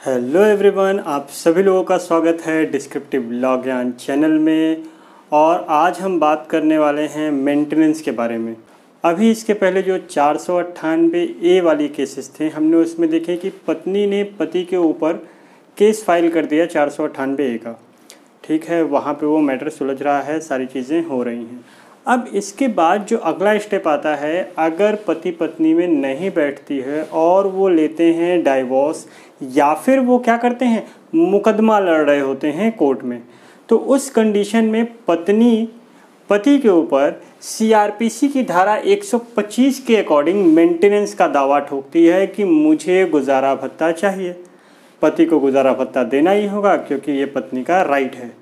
Hello everyone, आप सभी लोगों का स्वागत है डिस्क्रिप्टिव लॉ ज्ञान चैनल में। और आज हम बात करने वाले हैं मेंटेनेंस के बारे में। अभी इसके पहले जो 498A वाली केसेस थे, हमने उसमें देखे कि पत्नी ने पति के ऊपर केस फाइल कर दिया 498A का। ठीक है, वहाँ पे वो मैटर सुलझ रहा है, सारी चीज़ें हो रही हैं। अब इसके बाद जो अगला स्टेप आता है, अगर पति पत्नी में नहीं बैठती है और वो लेते हैं डाइवोर्स या फिर वो क्या करते हैं, मुकदमा लड़ रहे होते हैं कोर्ट में, तो उस कंडीशन में पत्नी पति के ऊपर CRPC की धारा 125 के अकॉर्डिंग मेंटेनेंस का दावा ठोकती है कि मुझे गुजारा भत्ता चाहिए। पति को गुजारा भत्ता देना ही होगा क्योंकि ये पत्नी का राइट है।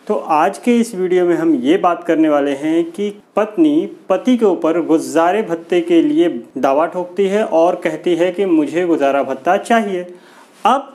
तो आज के इस वीडियो में हम ये बात करने वाले हैं कि पत्नी पति के ऊपर गुजारे भत्ते के लिए दावा ठोकती है और कहती है कि मुझे गुजारा भत्ता चाहिए। अब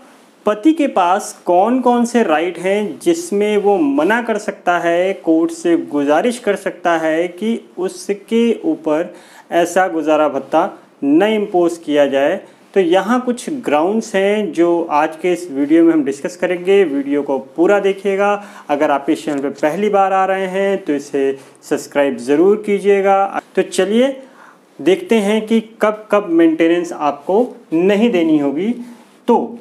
पति के पास कौन कौन से राइट हैं जिसमें वो मना कर सकता है, कोर्ट से गुजारिश कर सकता है कि उसके ऊपर ऐसा गुजारा भत्ता न इम्पोज किया जाए। तो यहाँ कुछ ग्राउंड्स हैं जो आज के इस वीडियो में हम डिस्कस करेंगे। वीडियो को पूरा देखिएगा। अगर आप इस चैनल पर पहली बार आ रहे हैं तो इसे सब्सक्राइब ज़रूर कीजिएगा। तो चलिए देखते हैं कि कब कब मेंटेनेंस आपको नहीं देनी होगी। तो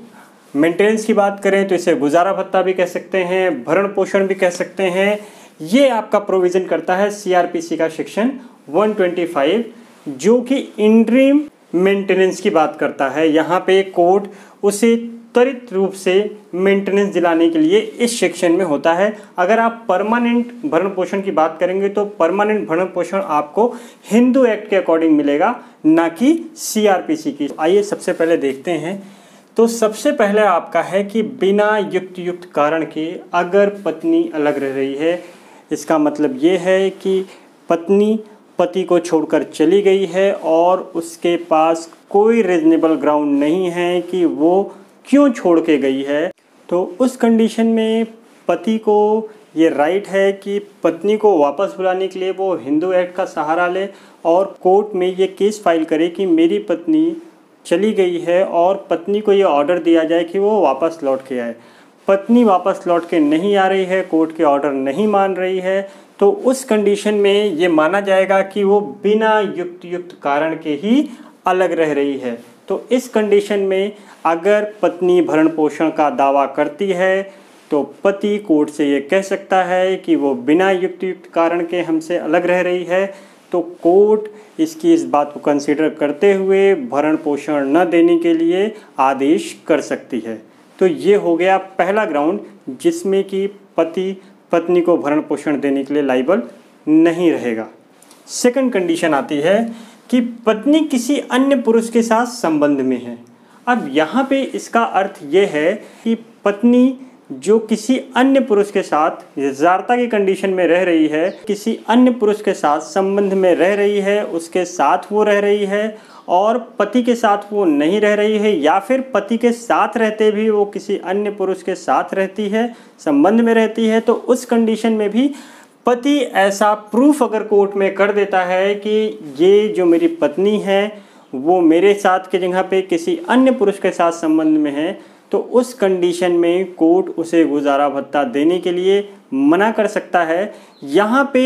मेंटेनेंस की बात करें तो इसे गुजारा भत्ता भी कह सकते हैं, भरण पोषण भी कह सकते हैं। ये आपका प्रोविज़न करता है CRPC का सेक्शन 125, जो कि इंटरिम मेंटेनेंस की बात करता है। यहाँ पे कोर्ट उसे त्वरित रूप से मेंटेनेंस दिलाने के लिए इस सेक्शन में होता है। अगर आप परमानेंट भरण पोषण की बात करेंगे तो परमानेंट भरण पोषण आपको हिंदू एक्ट के अकॉर्डिंग मिलेगा, ना कि CRPC की। आइए सबसे पहले देखते हैं। तो सबसे पहले आपका है कि बिना युक्त कारण के अगर पत्नी अलग रह रही है, इसका मतलब ये है कि पत्नी पति को छोड़कर चली गई है और उसके पास कोई रीजनेबल ग्राउंड नहीं है कि वो क्यों छोड़ के गई है। तो उस कंडीशन में पति को ये राइट है कि पत्नी को वापस बुलाने के लिए वो हिंदू एक्ट का सहारा ले और कोर्ट में ये केस फाइल करे कि मेरी पत्नी चली गई है और पत्नी को ये ऑर्डर दिया जाए कि वो वापस लौट के आए। पत्नी वापस लौट के नहीं आ रही है, कोर्ट के ऑर्डर नहीं मान रही है, तो उस कंडीशन में ये माना जाएगा कि वो बिना युक्त कारण के ही अलग रह रही है। तो इस कंडीशन में अगर पत्नी भरण पोषण का दावा करती है तो पति कोर्ट से ये कह सकता है कि वो बिना युक्त कारण के हमसे अलग रह रही है। तो कोर्ट इस बात को कंसीडर करते हुए भरण पोषण न देने के लिए आदेश कर सकती है। तो ये हो गया पहला ग्राउंड जिसमें कि पति पत्नी को भरण पोषण देने के लिए लायबल नहीं रहेगा। सेकंड कंडीशन आती है कि पत्नी किसी अन्य पुरुष के साथ संबंध में है। अब यहाँ पे इसका अर्थ ये है कि पत्नी जो किसी अन्य पुरुष के साथ जारता की कंडीशन में रह रही है, किसी अन्य पुरुष के साथ संबंध में रह रही है, उसके साथ वो रह रही है और पति के साथ वो नहीं रह रही है, या फिर पति के साथ रहते भी वो किसी अन्य पुरुष के साथ रहती है, संबंध में रहती है, तो उस कंडीशन में भी पति ऐसा प्रूफ अगर कोर्ट में कर देता है कि ये जो मेरी पत्नी है वो मेरे साथ की जगह पे किसी अन्य पुरुष के साथ संबंध में है, तो उस कंडीशन में कोर्ट उसे गुजारा भत्ता देने के लिए मना कर सकता है। यहाँ पे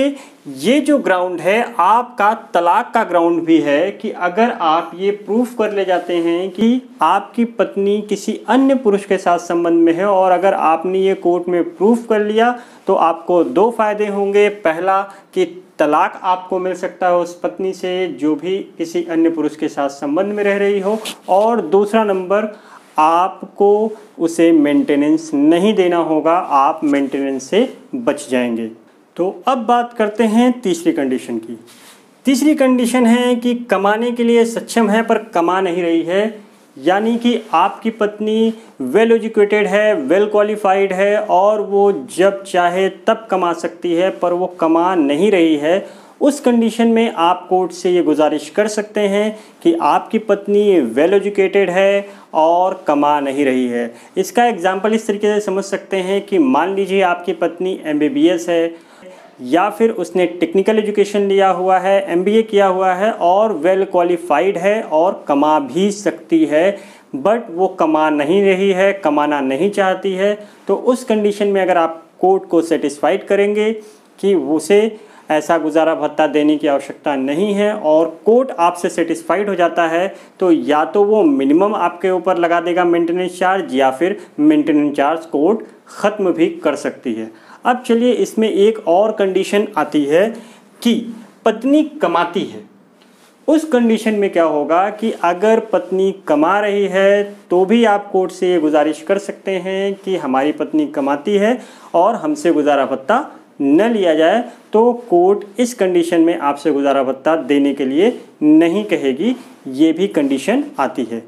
ये जो ग्राउंड है आपका तलाक का ग्राउंड भी है कि अगर आप ये प्रूफ कर ले जाते हैं कि आपकी पत्नी किसी अन्य पुरुष के साथ संबंध में है, और अगर आपने ये कोर्ट में प्रूफ कर लिया तो आपको दो फायदे होंगे। पहला कि तलाक आपको मिल सकता है उस पत्नी से जो भी किसी अन्य पुरुष के साथ संबंध में रह रही हो, और दूसरा नंबर आपको उसे मेंटेनेंस नहीं देना होगा, आप मेंटेनेंस से बच जाएंगे। तो अब बात करते हैं तीसरी कंडीशन की। तीसरी कंडीशन है कि कमाने के लिए सक्षम है पर कमा नहीं रही है, यानी कि आपकी पत्नी वेल एजुकेटेड है, वेल क्वालिफाइड है और वो जब चाहे तब कमा सकती है, पर वो कमा नहीं रही है। उस कंडीशन में आप कोर्ट से ये गुजारिश कर सकते हैं कि आपकी पत्नी वेल एजुकेटेड है और कमा नहीं रही है। इसका एग्जाम्पल इस तरीके से समझ सकते हैं कि मान लीजिए आपकी पत्नी MBBS है या फिर उसने टेक्निकल एजुकेशन लिया हुआ है, MBA किया हुआ है और वेल क्वालिफाइड है और कमा भी सकती है, बट वो कमा नहीं रही है, कमाना नहीं चाहती है, तो उस कंडीशन में अगर आप कोर्ट को सेटिस्फाइड करेंगे कि उसे ऐसा गुजारा भत्ता देने की आवश्यकता नहीं है और कोर्ट आपसे सेटिस्फाइड हो जाता है, तो या तो वो मिनिमम आपके ऊपर लगा देगा मेंटेनेंस चार्ज, या फिर मेंटेनेंस चार्ज कोर्ट ख़त्म भी कर सकती है। अब चलिए इसमें एक और कंडीशन आती है कि पत्नी कमाती है। उस कंडीशन में क्या होगा कि अगर पत्नी कमा रही है तो भी आप कोर्ट से ये गुजारिश कर सकते हैं कि हमारी पत्नी कमाती है और हमसे गुजारा भत्ता न लिया जाए, तो कोर्ट इस कंडीशन में आपसे गुजारा भत्ता देने के लिए नहीं कहेगी। ये भी कंडीशन आती है।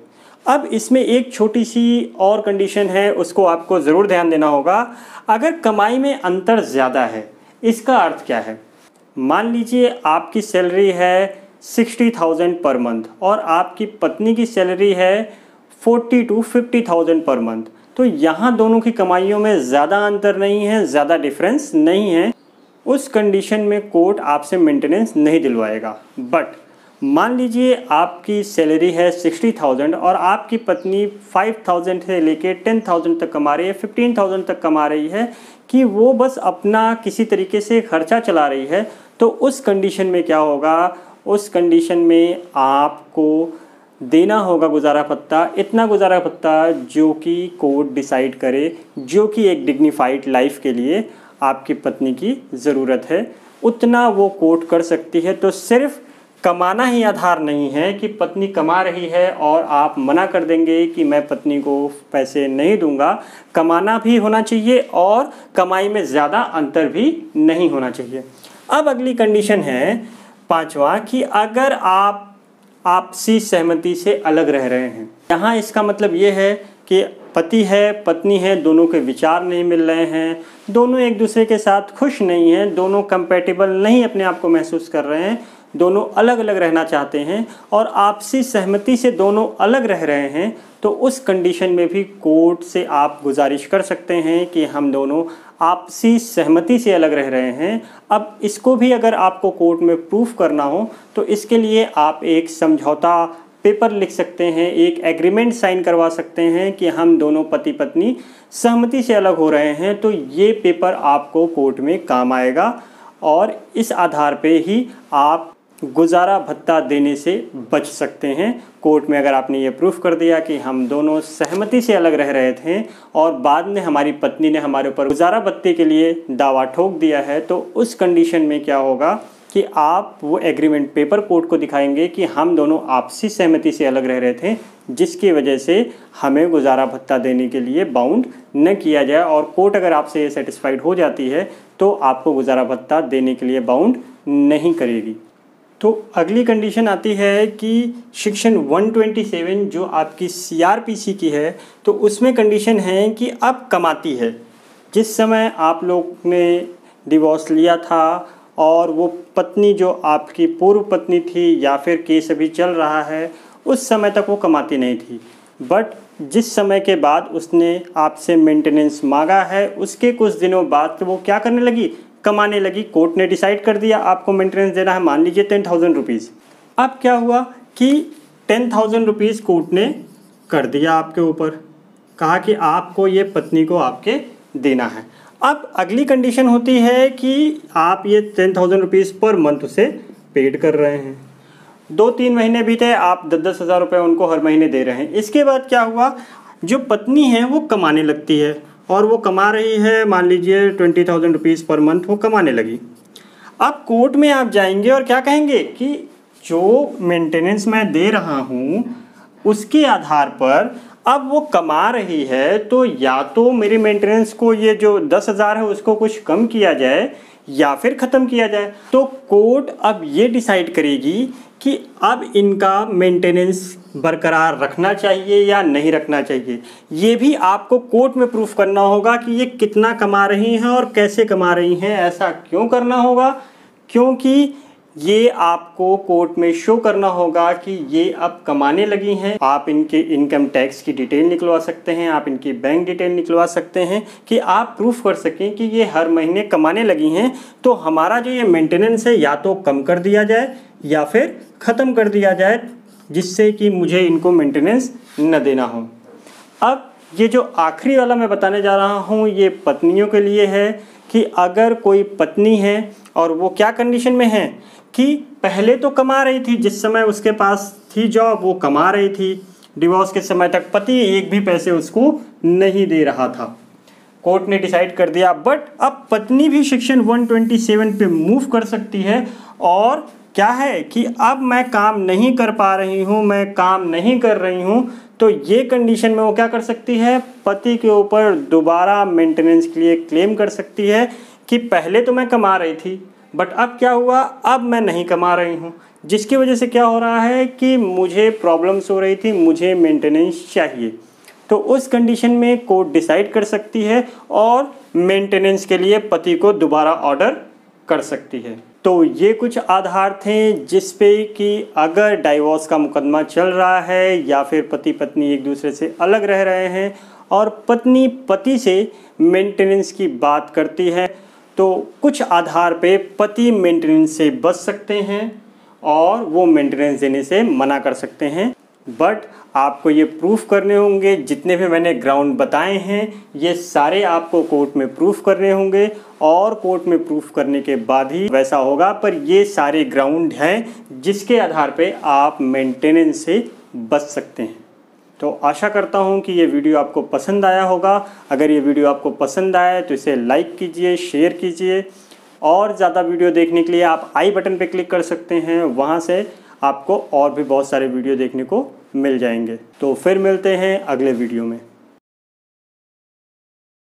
अब इसमें एक छोटी सी और कंडीशन है, उसको आपको ज़रूर ध्यान देना होगा। अगर कमाई में अंतर ज़्यादा है, इसका अर्थ क्या है? मान लीजिए आपकी सैलरी है 60,000 पर मंथ और आपकी पत्नी की सैलरी है 40 to 50,000 पर मंथ, तो यहाँ दोनों की कमाइयों में ज़्यादा अंतर नहीं है, ज़्यादा डिफरेंस नहीं है। उस कंडीशन में कोर्ट आपसे मेंटेनेंस नहीं दिलवाएगा। बट मान लीजिए आपकी सैलरी है 60,000 और आपकी पत्नी 5,000 से लेके 10,000 तक कमा रही है, 15,000 तक कमा रही है, कि वो बस अपना किसी तरीके से खर्चा चला रही है, तो उस कंडीशन में क्या होगा? उस कंडीशन में आपको देना होगा गुजारा भत्ता, इतना गुजारा भत्ता जो कि कोर्ट डिसाइड करे, जो कि एक डिग्निफाइड लाइफ के लिए आपकी पत्नी की ज़रूरत है, उतना वो कोर्ट कर सकती है। तो सिर्फ कमाना ही आधार नहीं है कि पत्नी कमा रही है और आप मना कर देंगे कि मैं पत्नी को पैसे नहीं दूंगा। कमाना भी होना चाहिए और कमाई में ज़्यादा अंतर भी नहीं होना चाहिए। अब अगली कंडीशन है 5वां कि अगर आप आपसी सहमति से अलग रह रहे हैं। यहाँ इसका मतलब ये है कि पति है, पत्नी है, दोनों के विचार नहीं मिल रहे हैं, दोनों एक दूसरे के साथ खुश नहीं हैं, दोनों कंपेटेबल नहीं अपने आप को महसूस कर रहे हैं, दोनों अलग अलग रहना चाहते हैं और आपसी सहमति से दोनों अलग रह रहे हैं, तो उस कंडीशन में भी कोर्ट से आप गुजारिश कर सकते हैं कि हम दोनों आपसी सहमति से अलग रह रहे हैं। अब इसको भी अगर आपको कोर्ट में प्रूफ करना हो तो इसके लिए आप एक समझौता पेपर लिख सकते हैं, एक एग्रीमेंट साइन करवा सकते हैं कि हम दोनों पति पत्नी सहमति से अलग हो रहे हैं। तो ये पेपर आपको कोर्ट में काम आएगा और इस आधार पे ही आप गुजारा भत्ता देने से बच सकते हैं। कोर्ट में अगर आपने ये प्रूफ कर दिया कि हम दोनों सहमति से अलग रह रहे थे और बाद में हमारी पत्नी ने हमारे ऊपर गुजारा भत्ते के लिए दावा ठोक दिया है, तो उस कंडीशन में क्या होगा कि आप वो एग्रीमेंट पेपर कोर्ट को दिखाएंगे कि हम दोनों आपसी सहमति से अलग रह रहे थे, जिसकी वजह से हमें गुजारा भत्ता देने के लिए बाउंड न किया जाए। और कोर्ट अगर आपसे ये सेटिस्फाइड हो जाती है तो आपको गुजारा भत्ता देने के लिए बाउंड नहीं करेगी। तो अगली कंडीशन आती है कि सेक्शन 127 जो आपकी CRPC की है, तो उसमें कंडीशन है कि अब कमाती है। जिस समय आप लोग ने डिवोर्स लिया था और वो पत्नी जो आपकी पूर्व पत्नी थी या फिर केस अभी चल रहा है, उस समय तक वो कमाती नहीं थी, बट जिस समय के बाद उसने आपसे मेंटेनेंस मांगा है, उसके कुछ दिनों बाद वो क्या करने लगी? कमाने लगी। कोर्ट ने डिसाइड कर दिया आपको मेंटेनेंस देना है, मान लीजिए 10,000 रुपीज़। अब क्या हुआ कि 10,000 रुपीज़ कोर्ट ने कर दिया आपके ऊपर, कहा कि आपको ये पत्नी को आपके देना है। अब अगली कंडीशन होती है कि आप ये 10,000 रुपीज़ पर मंथ उसे पेड कर रहे हैं। 2-3 महीने बीते, आप 10-10 हज़ार रुपये उनको हर महीने दे रहे हैं। इसके बाद क्या हुआ? जो पत्नी है वो कमाने लगती है और वो कमा रही है, मान लीजिए 20,000 रुपीज़ पर मंथ वो कमाने लगी। अब कोर्ट में आप जाएंगे और क्या कहेंगे कि जो मेंटेनेंस मैं दे रहा हूँ उसके आधार पर अब वो कमा रही है, तो या तो मेरी मेंटेनेंस को ये जो 10,000 है उसको कुछ कम किया जाए या फिर ख़त्म किया जाए। तो कोर्ट अब ये डिसाइड करेगी कि अब इनका मेंटेनेंस बरकरार रखना चाहिए या नहीं रखना चाहिए। ये भी आपको कोर्ट में प्रूफ करना होगा कि ये कितना कमा रही हैं और कैसे कमा रही हैं। ऐसा क्यों करना होगा? क्योंकि ये आपको कोर्ट में शो करना होगा कि ये अब कमाने लगी हैं। आप इनके इनकम टैक्स की डिटेल निकलवा सकते हैं, आप इनकी बैंक डिटेल निकलवा सकते हैं कि आप प्रूफ कर सकें कि ये हर महीने कमाने लगी हैं। तो हमारा जो ये मेंटेनेंस है या तो कम कर दिया जाए या फिर ख़त्म कर दिया जाए। जिससे कि मुझे इनको मेंटेनेंस न देना हो। अब ये जो आखिरी वाला मैं बताने जा रहा हूँ ये पत्नियों के लिए है कि अगर कोई पत्नी है और वो क्या कंडीशन में है कि पहले तो कमा रही थी, जिस समय उसके पास थी जॉब वो कमा रही थी, डिवोर्स के समय तक पति एक भी पैसे उसको नहीं दे रहा था, कोर्ट ने डिसाइड कर दिया, बट अब पत्नी भी सेक्शन 127 पे मूव कर सकती है और क्या है कि अब मैं काम नहीं कर पा रही हूँ, मैं काम नहीं कर रही हूँ, तो ये कंडीशन में वो क्या कर सकती है, पति के ऊपर दोबारा मेंटेनेंस के लिए क्लेम कर सकती है कि पहले तो मैं कमा रही थी बट अब क्या हुआ, अब मैं नहीं कमा रही हूँ, जिसकी वजह से क्या हो रहा है कि मुझे प्रॉब्लम्स हो रही थी, मुझे मेंटेनेंस चाहिए। तो उस कंडीशन में कोर्ट डिसाइड कर सकती है और मेंटेनेंस के लिए पति को दोबारा ऑर्डर कर सकती है। तो ये कुछ आधार थे जिस पे कि अगर डाइवोर्स का मुकदमा चल रहा है या फिर पति पत्नी एक दूसरे से अलग रह रहे हैं और पत्नी पति से मेंटेनेंस की बात करती है, तो कुछ आधार पे पति मेंटेनेंस से बच सकते हैं और वो मेंटेनेंस देने से मना कर सकते हैं। बट आपको ये प्रूफ करने होंगे, जितने भी मैंने ग्राउंड बताए हैं ये सारे आपको कोर्ट में प्रूफ करने होंगे और कोर्ट में प्रूफ करने के बाद ही वैसा होगा। पर ये सारे ग्राउंड हैं जिसके आधार पे आप मेंटेनेंस से बच सकते हैं। तो आशा करता हूँ कि ये वीडियो आपको पसंद आया होगा। अगर ये वीडियो आपको पसंद आया तो इसे लाइक कीजिए, शेयर कीजिए और ज़्यादा वीडियो देखने के लिए आप आई बटन पे क्लिक कर सकते हैं, वहाँ से आपको और भी बहुत सारे वीडियो देखने को मिल जाएंगे। तो फिर मिलते हैं अगले वीडियो में।